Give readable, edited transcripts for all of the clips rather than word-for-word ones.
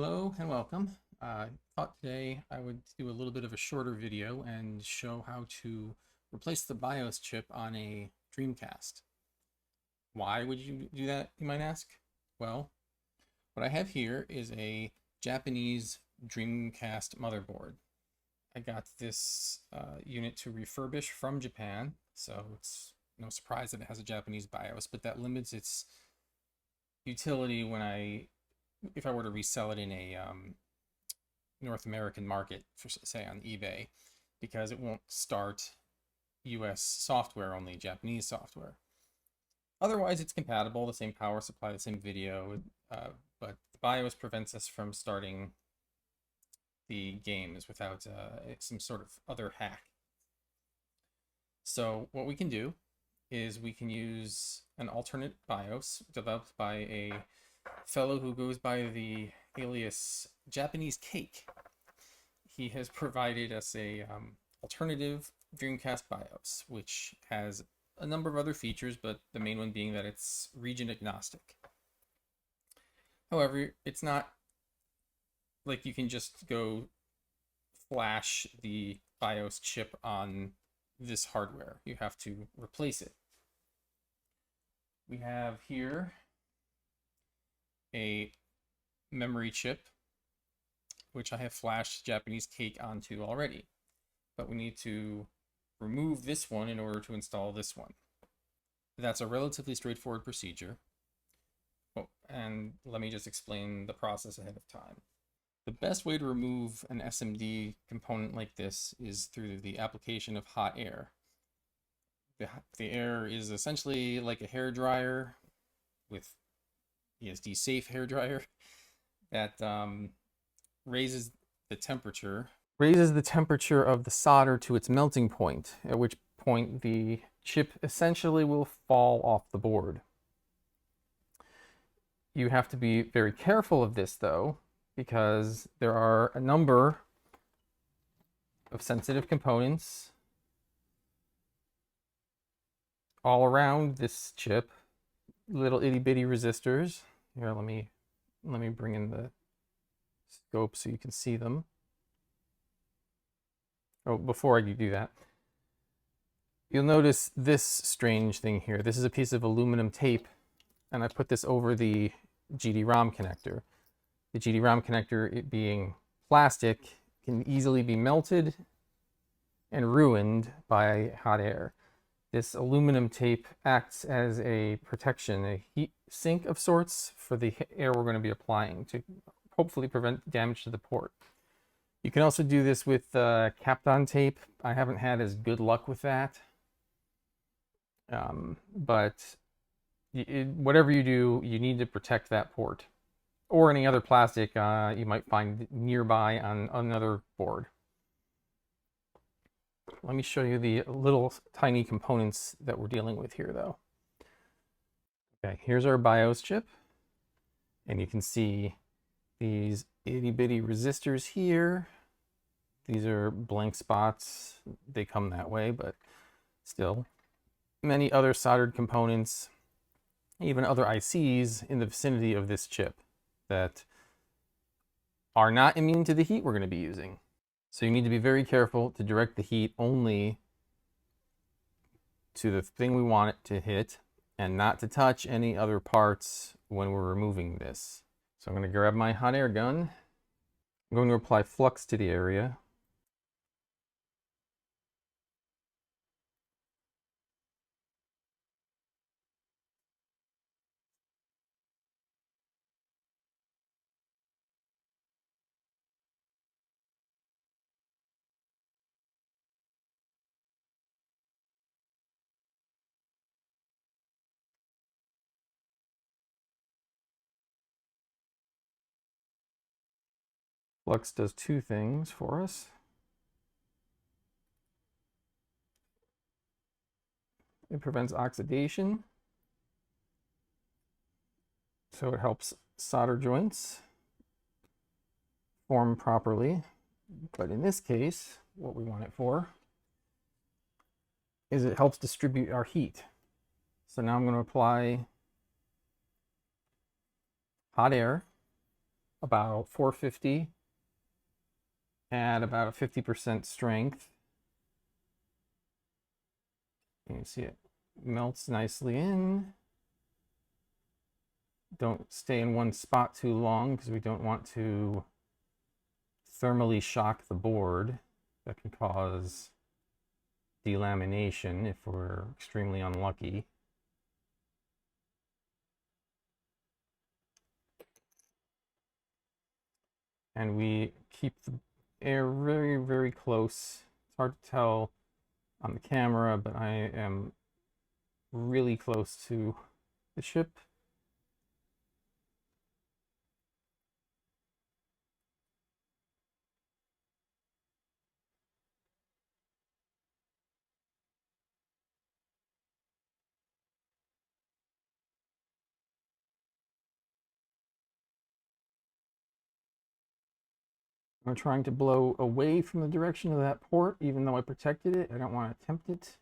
Hello and welcome. I thought today I would do a little bit of a shorter video and show how to replace the BIOS chip on a Dreamcast. Why would you do that, you might ask? Well, what I have here is a Japanese Dreamcast motherboard. I got this unit to refurbish from Japan, so it's no surprise that it has a Japanese BIOS, but that limits its utility if I were to resell it in a North American market, for say on eBay, because it won't start US software, only Japanese software. Otherwise, it's compatible, the same power supply, the same video, but the BIOS prevents us from starting the games without some sort of other hack. So what we can do is we can use an alternate BIOS developed by a fellow who goes by the alias Japanese Cake. He has provided us a alternative Dreamcast BIOS, which has a number of other features, but the main one being that it's region agnostic. However, it's not like you can just go flash the BIOS chip on this hardware. You have to replace it. We have here a memory chip, which I have flashed Japanese Cake onto already, but we need to remove this one in order to install this one. That's a relatively straightforward procedure. Oh, and let me just explain the process ahead of time. The best way to remove an SMD component like this is through the application of hot air. The air is essentially like a hair dryer with ESD safe hair dryer that raises the temperature of the solder to its melting point, at which point the chip essentially will fall off the board. You have to be very careful of this though, because there are a number of sensitive components all around this chip, little itty bitty resistors. Here, let me bring in the scope so you can see them. Oh, before I do that, you'll notice this strange thing here. This is a piece of aluminum tape, and I put this over the GD-ROM connector. The GD-ROM connector, it being plastic, can easily be melted and ruined by hot air. This aluminum tape acts as a protection, a heat sink of sorts for the air we're going to be applying to hopefully prevent damage to the port. You can also do this with Kapton tape. I haven't had as good luck with that. But whatever you do, you need to protect that port or any other plastic you might find nearby on another board. Let me show you the little tiny components that we're dealing with here though. Okay, here's our BIOS chip, and you can see these itty bitty resistors here. These are blank spots. They come that way, but still. Many other soldered components, even other ICs in the vicinity of this chip that are not immune to the heat we're going to be using. So you need to be very careful to direct the heat only to the thing we want it to hit and not to touch any other parts when we're removing this. So I'm going to grab my hot air gun. I'm going to apply flux to the area. Flux does two things for us. It prevents oxidation, so it helps solder joints form properly. But in this case, what we want it for is it helps distribute our heat. So now I'm going to apply hot air about 450 at about a 50% strength. You can see it melts nicely in. Don't stay in one spot too long because we don't want to thermally shock the board. That can cause delamination if we're extremely unlucky. And we keep the air very, very close. It's hard to tell on the camera, but I am really close to the chip. I'm trying to blow away from the direction of that port, even though I protected it. I don't want to attempt it.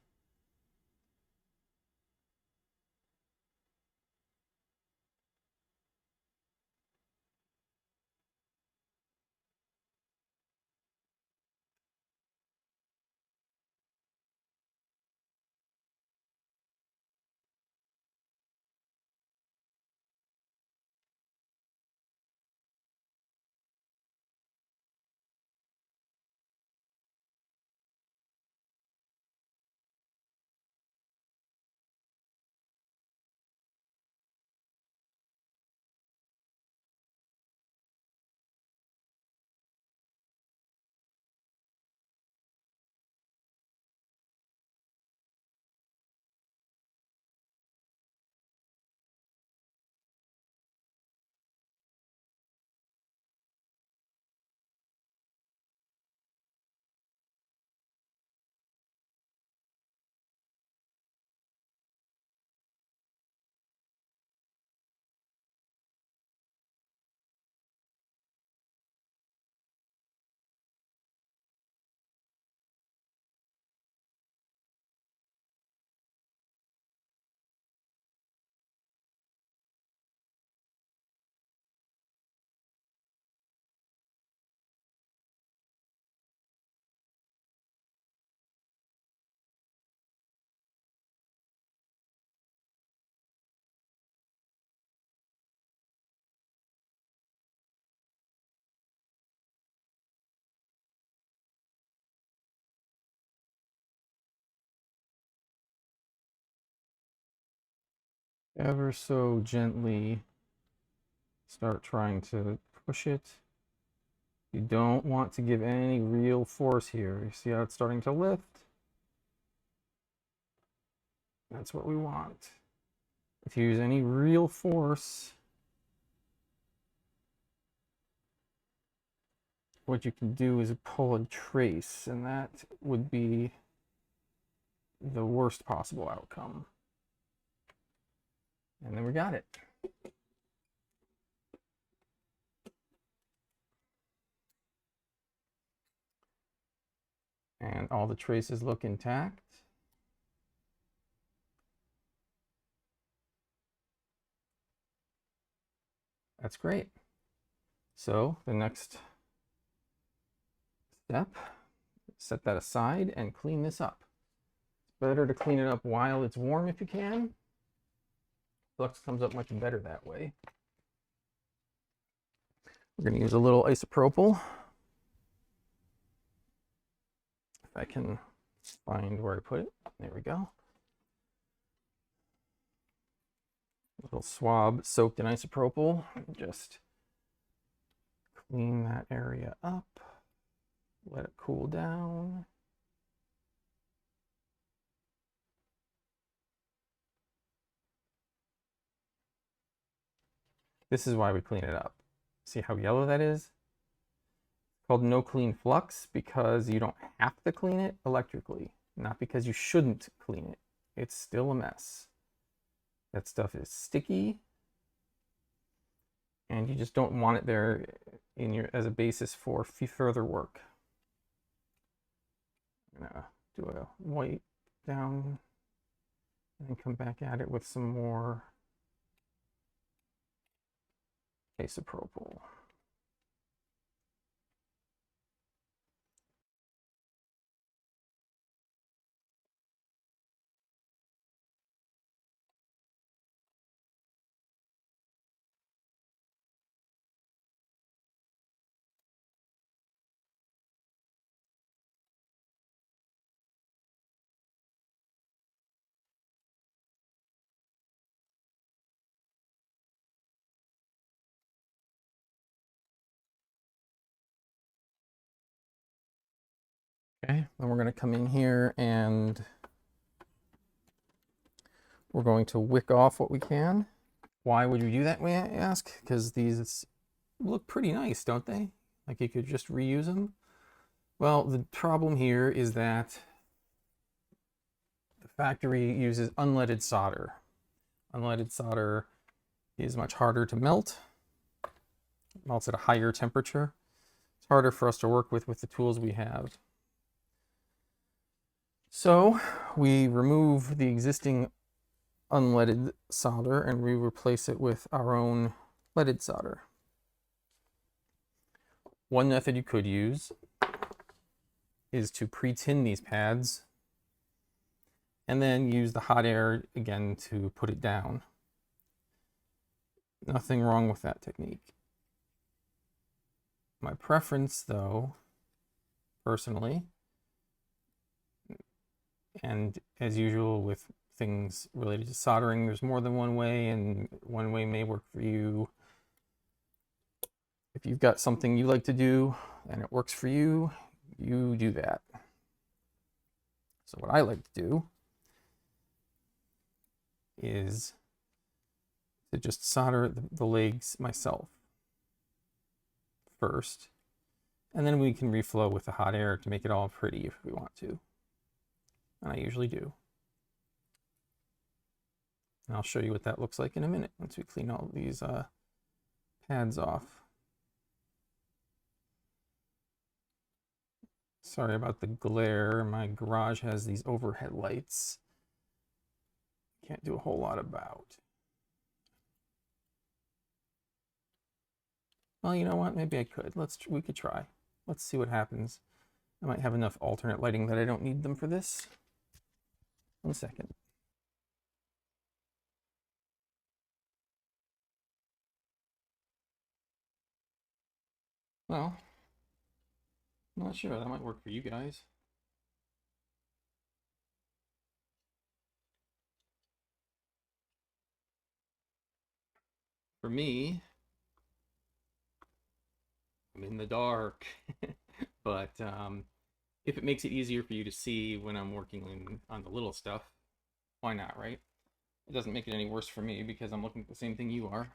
Ever so gently start trying to push it. You don't want to give any real force here. You see how it's starting to lift? That's what we want. If you use any real force, what you can do is pull a trace, and that would be the worst possible outcome. And then we got it. And all the traces look intact. That's great. So the next step, set that aside and clean this up. It's better to clean it up while it's warm if you can. Flux comes up much better that way. We're going to use a little isopropyl. If I can find where I put it. There we go. A little swab soaked in isopropyl. Just clean that area up. Let it cool down. This is why we clean it up. See how yellow that is? It's called no clean flux because you don't have to clean it electrically, not because you shouldn't clean it. It's still a mess. That stuff is sticky, and you just don't want it there in your as a basis for further work. I'm gonna do a white down and then come back at it with some more isopropyl. Okay, then we're going to come in here and we're going to wick off what we can. Why would you do that, may I ask? Because these look pretty nice, don't they? Like you could just reuse them. Well, the problem here is that the factory uses unleaded solder. Unleaded solder is much harder to melt. It melts at a higher temperature. It's harder for us to work with the tools we have. So we remove the existing unleaded solder and we replace it with our own leaded solder. One method you could use is to pre-tin these pads and then use the hot air again to put it down. Nothing wrong with that technique. My preference, though, personally, and as usual with things related to soldering, there's more than one way, and one way may work for you. If you've got something you like to do and it works for you, you do that. So what I like to do is to just solder the legs myself first, and then we can reflow with the hot air to make it all pretty if we want to. And I usually do. And I'll show you what that looks like in a minute once we clean all these pads off. Sorry about the glare. My garage has these overhead lights. Can't do a whole lot about. Well, you know what? Maybe I could. We could try. Let's see what happens. I might have enough alternate lighting that I don't need them for this. 1 second. Well, I'm not sure. That might work for you guys. For me, I'm in the dark. But if it makes it easier for you to see when I'm working on the little stuff, why not, right? It doesn't make it any worse for me because I'm looking at the same thing you are.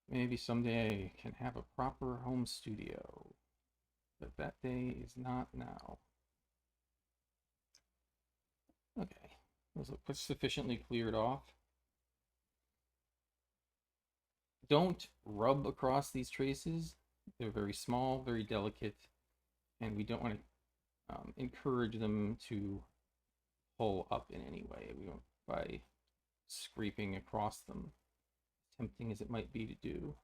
Maybe someday I can have a proper home studio, but that day is not now. Okay, was it sufficiently cleared off? Don't rub across these traces. They're very small, very delicate, and we don't want to encourage them to pull up in any way by scraping across them, tempting as it might be to do.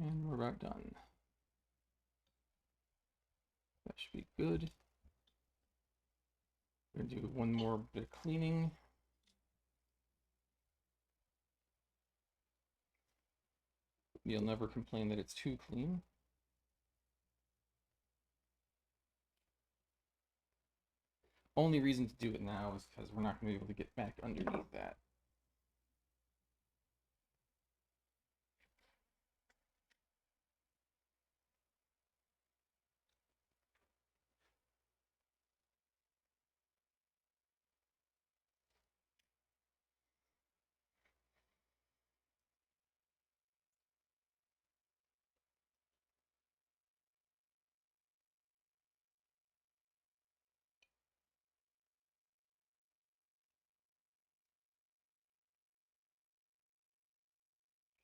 And we're about done. That should be good. We're gonna do one more bit of cleaning. You'll never complain that it's too clean. Only reason to do it now is because we're not going to be able to get back underneath that.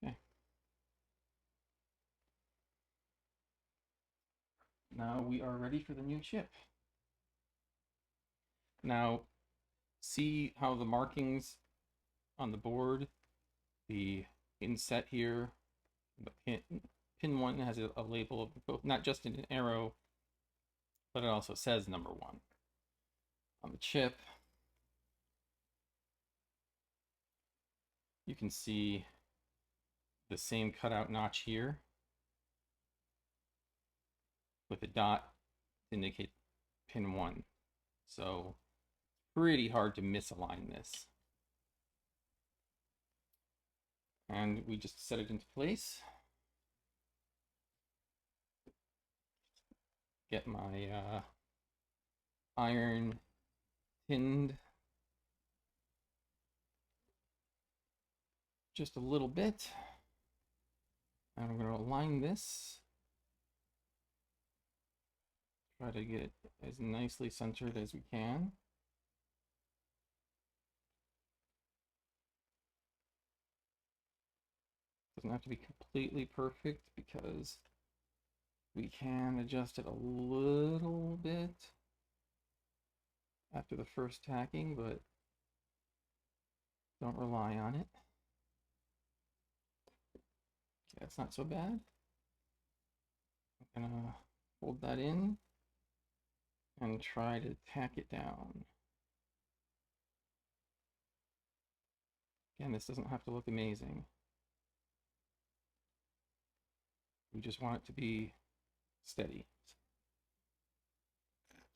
Okay. Now we are ready for the new chip. Now, see how the markings on the board, the inset here, the pin 1 has a label of both, not just an arrow, but it also says number 1. On the chip, you can see the same cutout notch here with a dot to indicate pin 1. So pretty hard to misalign this. And we just set it into place. Get my iron tinned just a little bit. And I'm going to align this. Try to get it as nicely centered as we can. Doesn't have to be completely perfect because we can adjust it a little bit after the first tacking, but don't rely on it. Yeah, it's not so bad. I'm gonna hold that in and try to tack it down. Again, this doesn't have to look amazing. We just want it to be steady.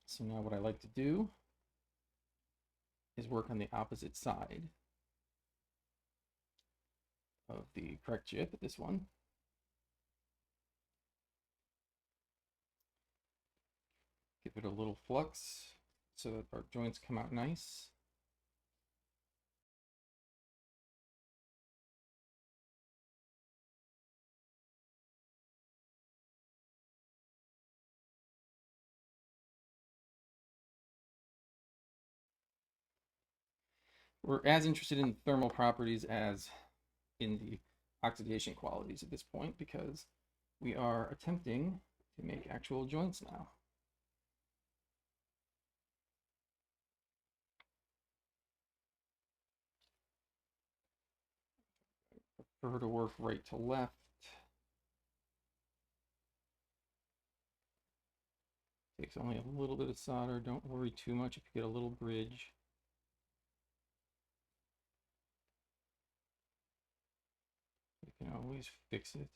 So now what I like to do is work on the opposite side of the correct chip, this one. Give it a little flux so that our joints come out nice. We're as interested in thermal properties as in the oxidation qualities at this point because we are attempting to make actual joints now. Prefer to work right to left. Takes only a little bit of solder. Don't worry too much if you get a little bridge. You can always fix it.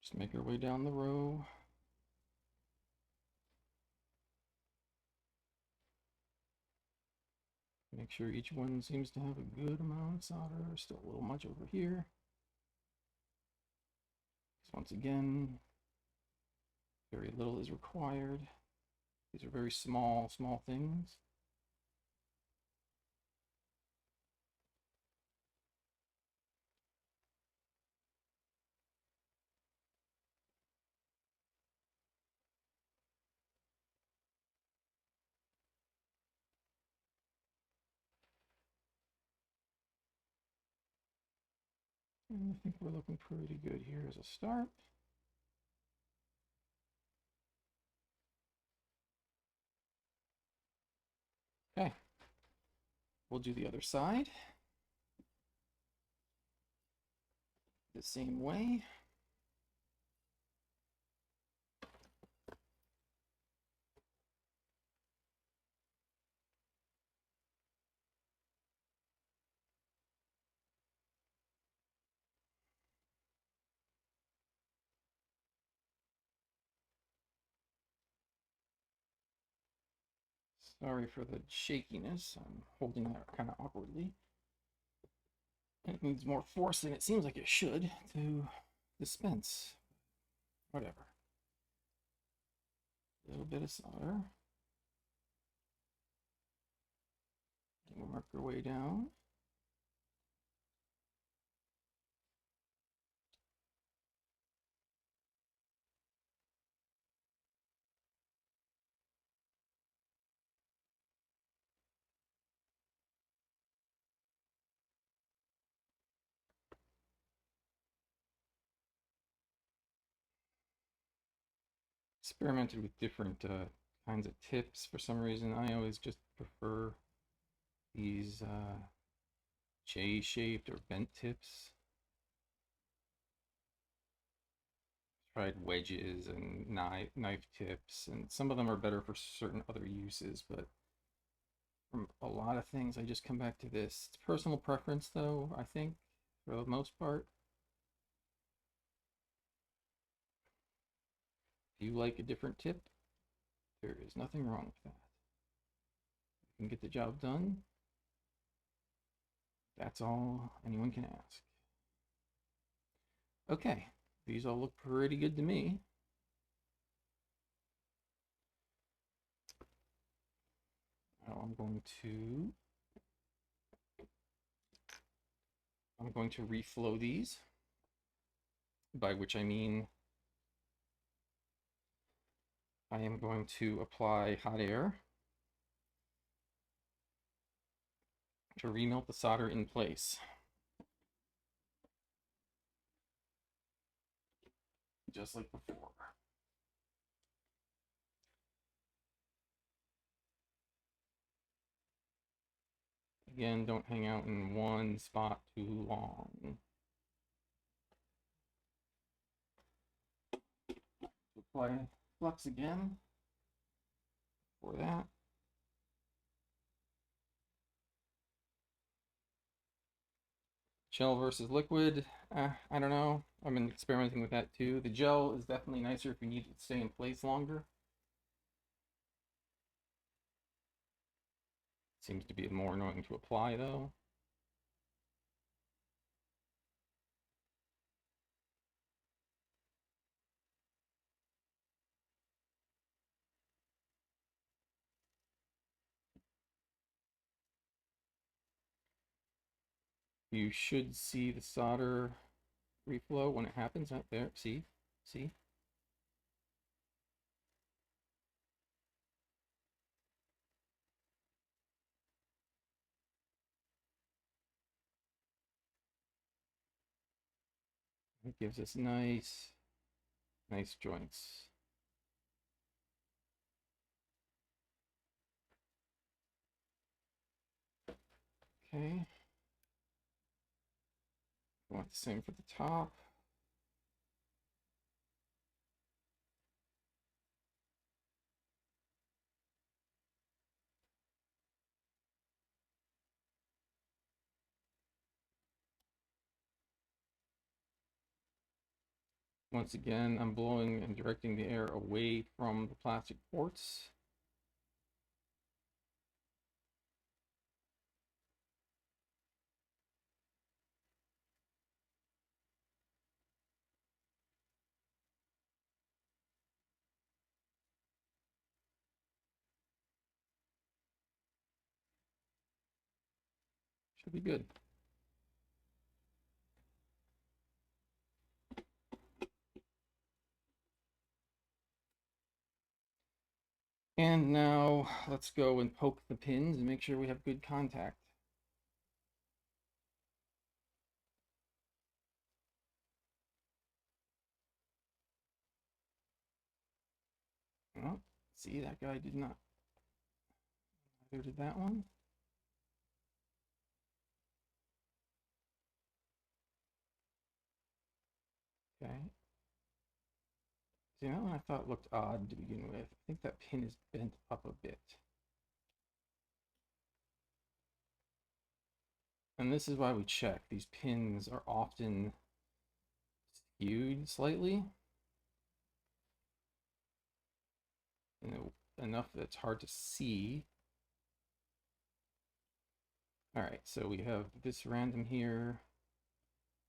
Just make our way down the row. Make sure each one seems to have a good amount of solder. Still a little much over here. So once again, very little is required. These are very small things. And I think we're looking pretty good here as a start. Okay, we'll do the other side the same way. Sorry for the shakiness. I'm holding that kind of awkwardly. It needs more force than it seems like it should to dispense. Whatever. A little bit of solder. We'll work our way down. Experimented with different kinds of tips for some reason. I always just prefer these J-shaped or bent tips. Tried wedges and knife tips, and some of them are better for certain other uses, but from a lot of things I just come back to this. It's personal preference though, I think, for the most part. If you like a different tip, there is nothing wrong with that. You can get the job done. That's all anyone can ask. Okay, these all look pretty good to me. Now I'm going to reflow these, by which I mean I am going to apply hot air to remelt the solder in place. Just like before. Again, don't hang out in one spot too long. Apply flux again for that. Gel versus liquid, I don't know. I've been experimenting with that too. The gel is definitely nicer if you need it to stay in place longer. Seems to be more annoying to apply though. You should see the solder reflow when it happens out there. See? See? It gives us nice joints. Okay. I want the same for the top. Once again, I'm blowing and directing the air away from the plastic ports. Should be good. And now let's go and poke the pins and make sure we have good contact. Oh, see, that guy did not. Neither did that one. Okay. See, that one I thought looked odd to begin with. I think that pin is bent up a bit. And this is why we check. These pins are often skewed slightly. Enough that it's hard to see. All right, so we have this random here.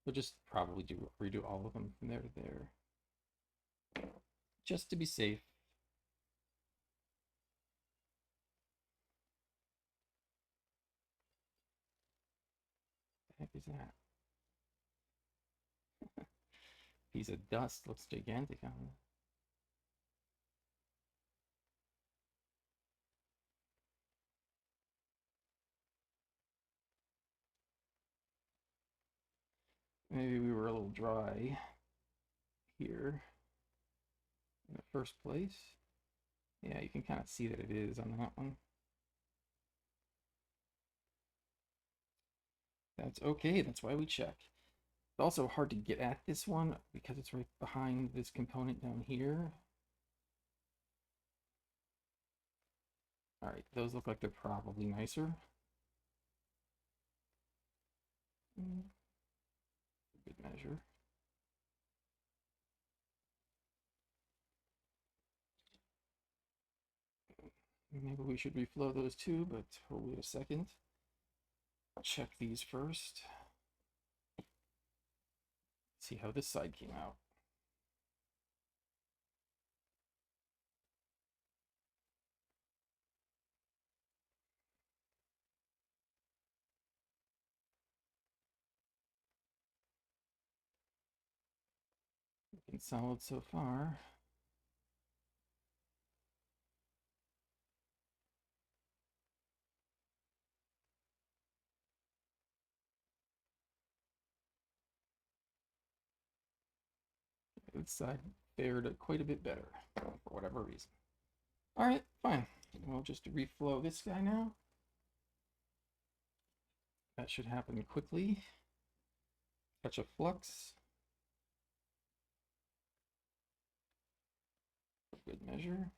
We'll just probably redo all of them from there to there, just to be safe. is that? Piece of dust looks gigantic on it. Maybe we were a little dry here in the first place. Yeah, you can kind of see that it is on that one. That's okay, that's why we check. It's also hard to get at this one because it's right behind this component down here. All right, those look like they're probably nicer. Good measure. Maybe we should reflow those too, but we'll wait a second. Check these first. See how this side came out. Looking solid so far. This side fared quite a bit better for whatever reason. All right, fine. We'll just reflow this guy now. That should happen quickly. Touch of flux. Good measure.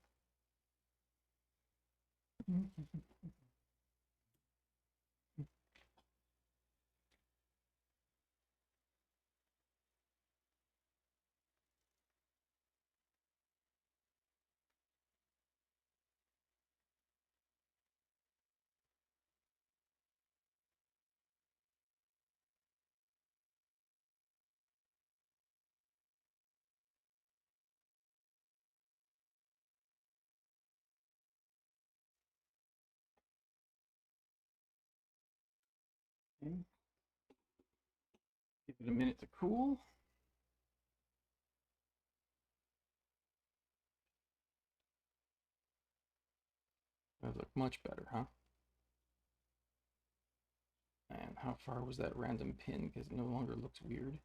Okay. Give it a minute to cool. That look much better, huh? And how far was that random pin? Because it no longer looks weird.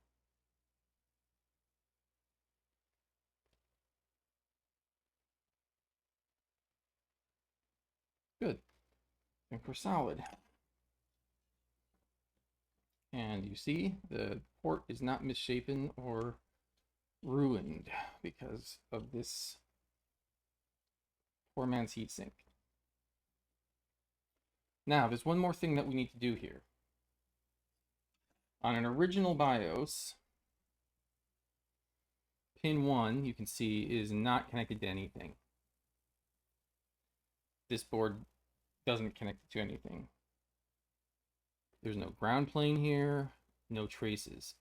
Good. I think we're solid. And you see the port is not misshapen or ruined because of this poor man's heatsink. Now, there's one more thing that we need to do here. On an original BIOS, pin 1, you can see, is not connected to anything. This board doesn't connect to anything. There's no ground plane here, no traces.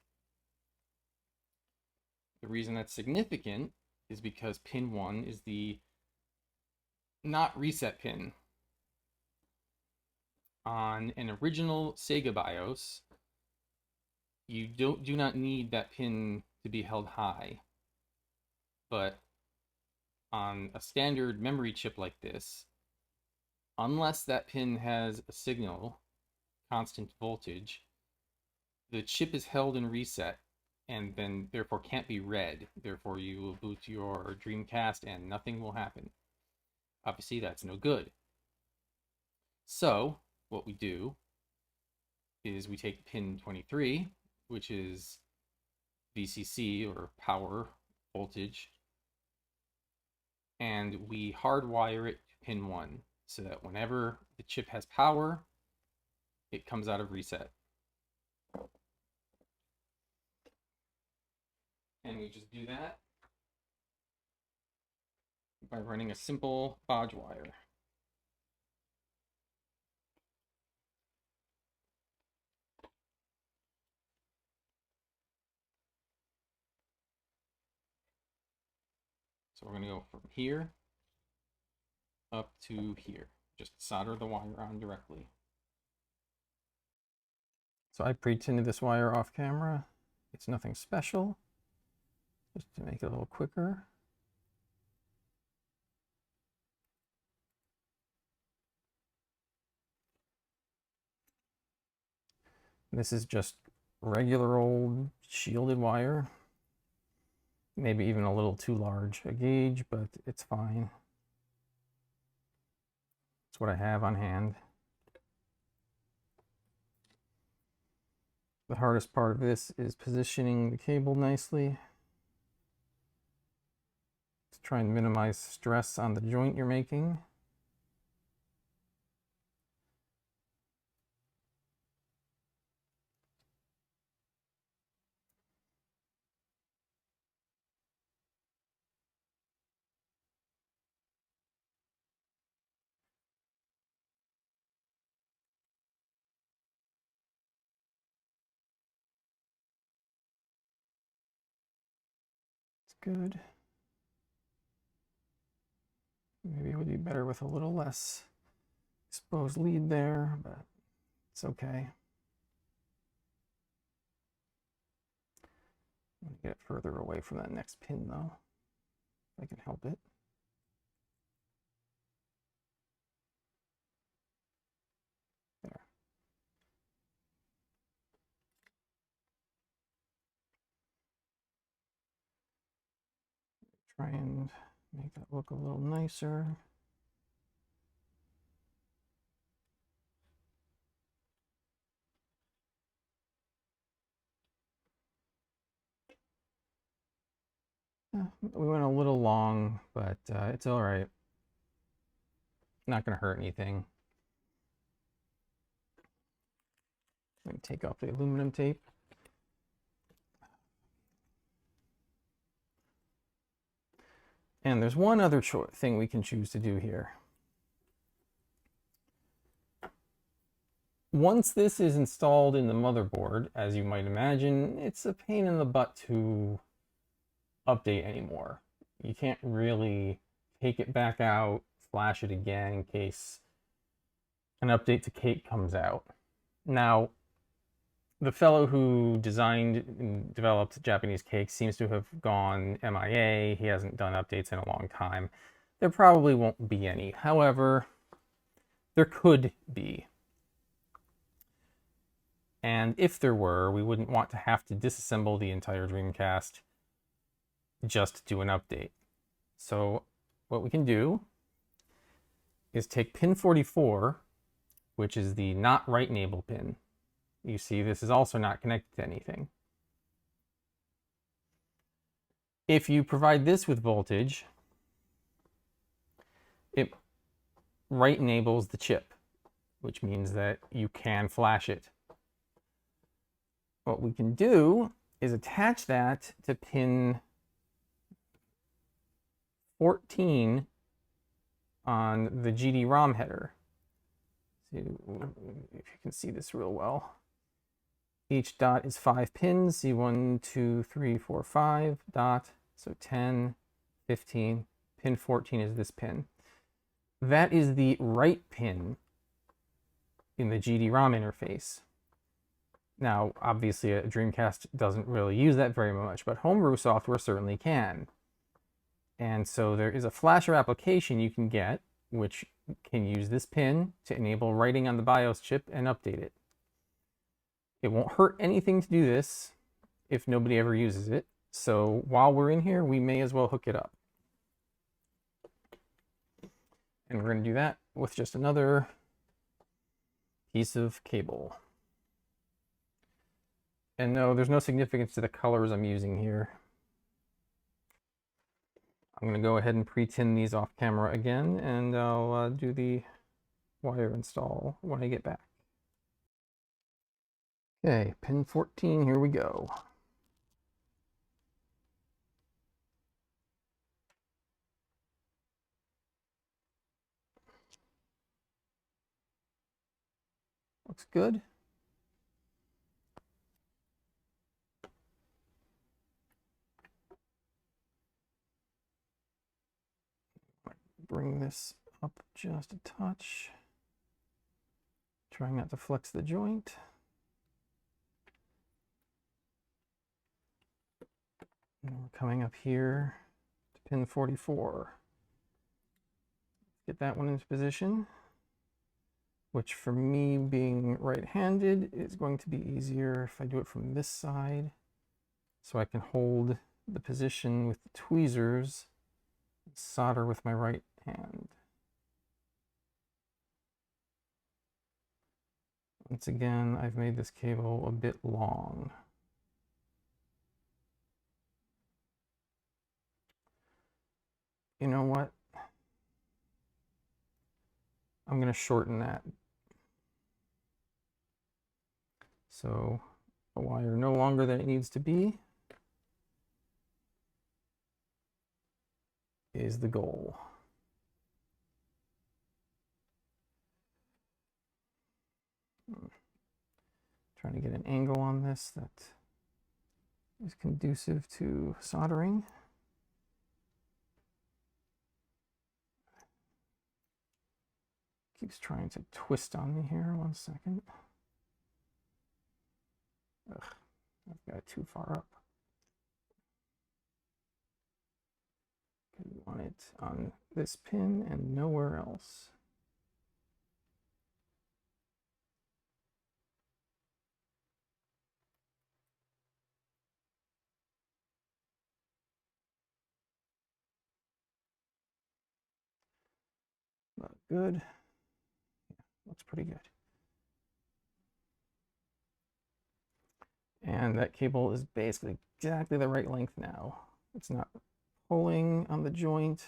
The reason that's significant is because pin 1 is the not reset pin. On an original Sega BIOS, you do not need that pin to be held high. But on a standard memory chip like this, unless that pin has a signal, constant voltage, the chip is held in reset and then therefore can't be read. Therefore, you will boot your Dreamcast and nothing will happen. Obviously, that's no good. So, what we do is we take pin 23, which is VCC or power voltage, and we hardwire it to pin 1 so that whenever the chip has power, it comes out of reset. And we just do that by running a simple bodge wire. So we're going to go from here up to here. Just solder the wire on directly. So I pre-tinned this wire off camera. It's nothing special, just to make it a little quicker. This is just regular old shielded wire. Maybe even a little too large a gauge, but it's fine. It's what I have on hand. The hardest part of this is positioning the cable nicely to try and minimize stress on the joint you're making. It's good. Maybe it would be better with a little less exposed lead there, but it's okay. I'm gonna get it further away from that next pin though, if I can help it. There. Try and make that look a little nicer. We went a little long, but it's all right. Not going to hurt anything. Let me take off the aluminum tape. And there's one other thing we can choose to do here. Once this is installed in the motherboard, as you might imagine, it's a pain in the butt to update anymore. You can't really take it back out, flash it again in case an update to cake comes out. Now, the fellow who designed and developed Japanese cakes seems to have gone MIA. He hasn't done updates in a long time. There probably won't be any. However, there could be. And if there were, we wouldn't want to have to disassemble the entire Dreamcast just to do an update. So what we can do is take pin 44, which is the not right enable pin. You see, this is also not connected to anything. If you provide this with voltage, it right enables the chip, which means that you can flash it. What we can do is attach that to pin 14 on the GD-ROM header. See if you can see this real well. Each dot is 5 pins. See 1, 2, 3, 4, 5 dot. So 10, 15. Pin 14 is this pin. That is the right pin in the GD-ROM interface. Now, obviously, a Dreamcast doesn't really use that very much, but homebrew software certainly can. And so there is a flasher application you can get, which can use this pin to enable writing on the BIOS chip and update it. It won't hurt anything to do this if nobody ever uses it. So while we're in here, we may as well hook it up. And we're going to do that with just another piece of cable. And no, there's no significance to the colors I'm using here. I'm going to go ahead and pre-tin these off camera again, and I'll do the wire install when I get back. Okay, pin 14, here we go. Looks good. Bring this up just a touch. Trying not to flex the joint. And we're coming up here to pin 44. Get that one into position, which for me being right-handed is going to be easier if I do it from this side. So I can hold the position with the tweezers, solder with my right hand. Once again, I've made this cable a bit long. You know what? I'm going to shorten that. So the wire no longer than it needs to be is the goal. Trying to get an angle on this that is conducive to soldering. Keeps trying to twist on me here. 1 second. Ugh, I've got it too far up. I want it on this pin and nowhere else. Not good. Looks pretty good. And that cable is basically exactly the right length now. It's not pulling on the joint.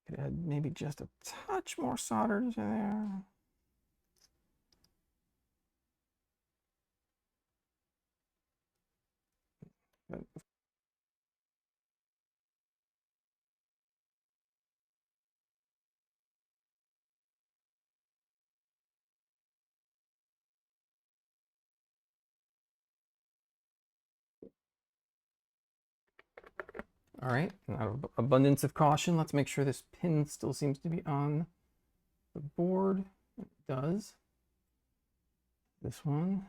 Could add maybe just a touch more solder to there. All right, out of abundance of caution, let's make sure this pin still seems to be on the board. It does. This one.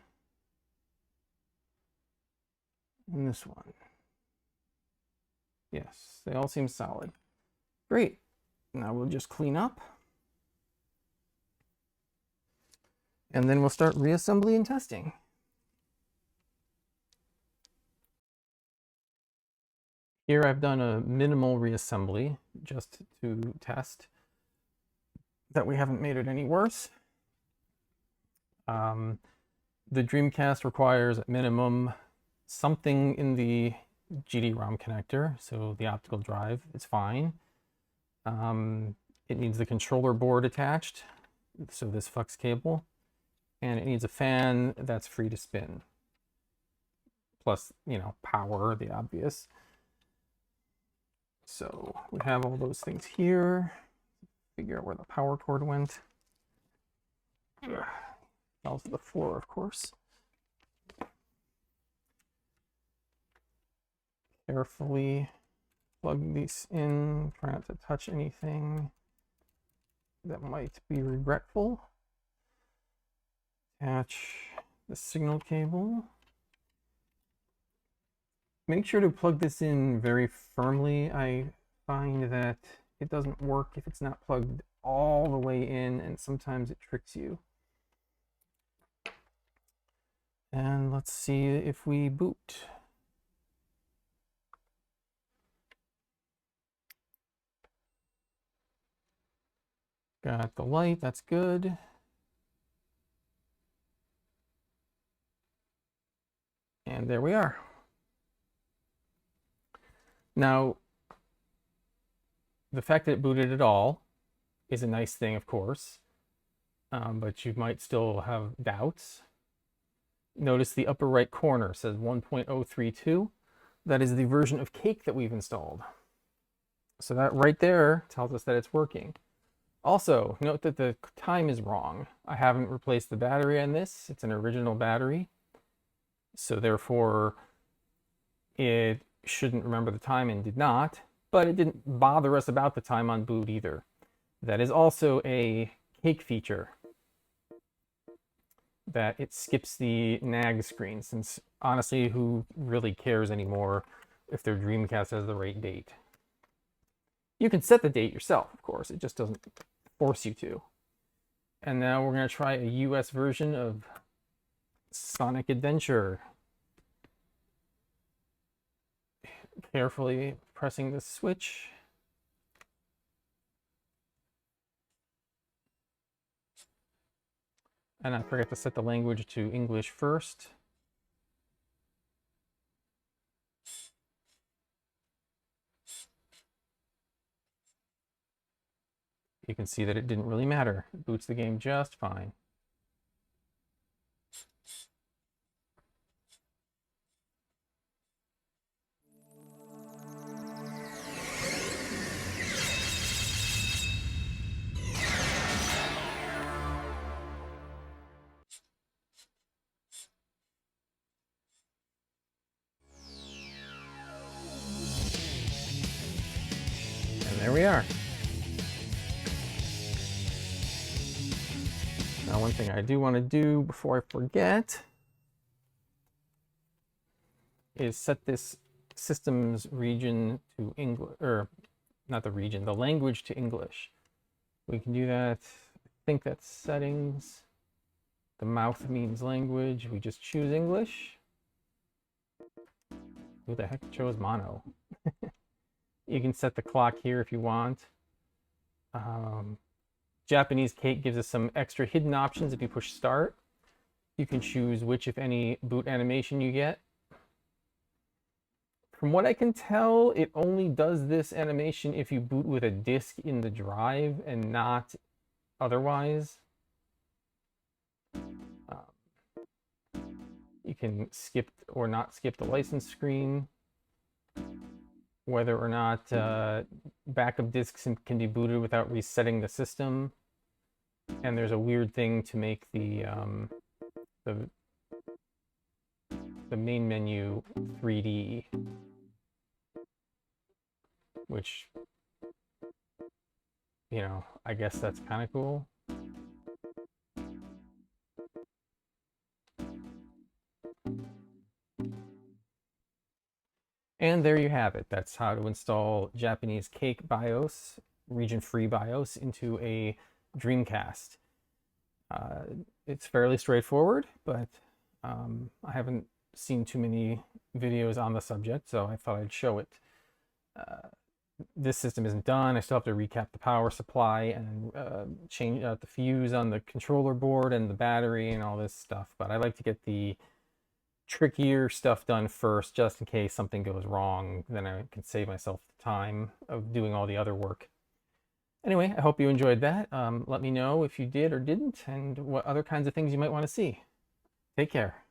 And this one. Yes, they all seem solid. Great. Now we'll just clean up. And then we'll start reassembly and testing. Here I've done a minimal reassembly just to test that we haven't made it any worse. The Dreamcast requires at minimum something in the GD-ROM connector, so the optical drive is fine. It needs the controller board attached, so this flux cable, and it needs a fan that's free to spin. Plus, you know, power, the obvious. So we have all those things here. Figure out where the power cord went. Fell to the floor, of course. Carefully plug these in. Try not to touch anything that might be regretful. Attach the signal cable. Make sure to plug this in very firmly. I find that it doesn't work if it's not plugged all the way in, and sometimes it tricks you. And let's see if we boot. Got the light, that's good. And there we are. Now, the fact that it booted at all is a nice thing, of course, but you might still have doubts. Notice the upper right corner says 1.032. That is the version of Cake that we've installed. So that right there tells us that it's working. Also, note that the time is wrong. I haven't replaced the battery on this. It's an original battery. So therefore, it shouldn't remember the time and did not, but it didn't bother us about the time on boot either. That is also a Cake feature. that it skips the nag screen, since honestly, who really cares anymore if their Dreamcast has the right date? You can set the date yourself, of course, it just doesn't force you to. And now we're going to try a US version of Sonic Adventure. Carefully pressing the switch. And I forget to set the language to English first. You can see that it didn't really matter. It boots the game just fine. And there we are. Now, one thing I do want to do before I forget is set this system's region to English, or not the region, the language to English. We can do that. I think that's settings. The mouth means language. We just choose English. Who the heck chose mono? You can set the clock here if you want. Japanese Cake gives us some extra hidden options if you push start. You can choose which, if any, boot animation you get. From what I can tell, it only does this animation if you boot with a disk in the drive and not otherwise. You can skip or not skip the license screen. Whether or not backup disks can be booted without resetting the system. And there's a weird thing to make the main menu 3D, which, you know, I guess that's kind of cool. And there you have it. That's how to install Japanese Cake BIOS, region-free BIOS, into a Dreamcast. It's fairly straightforward, but I haven't seen too many videos on the subject, so I thought I'd show it. This system isn't done. I still have to recap the power supply and change out the fuse on the controller board and the battery and all this stuff, but I like to get the trickier stuff done first, just in case something goes wrong. Then I can save myself the time of doing all the other work. Anyway, I hope you enjoyed that. Let me know if you did or didn't, and what other kinds of things you might want to see. Take care.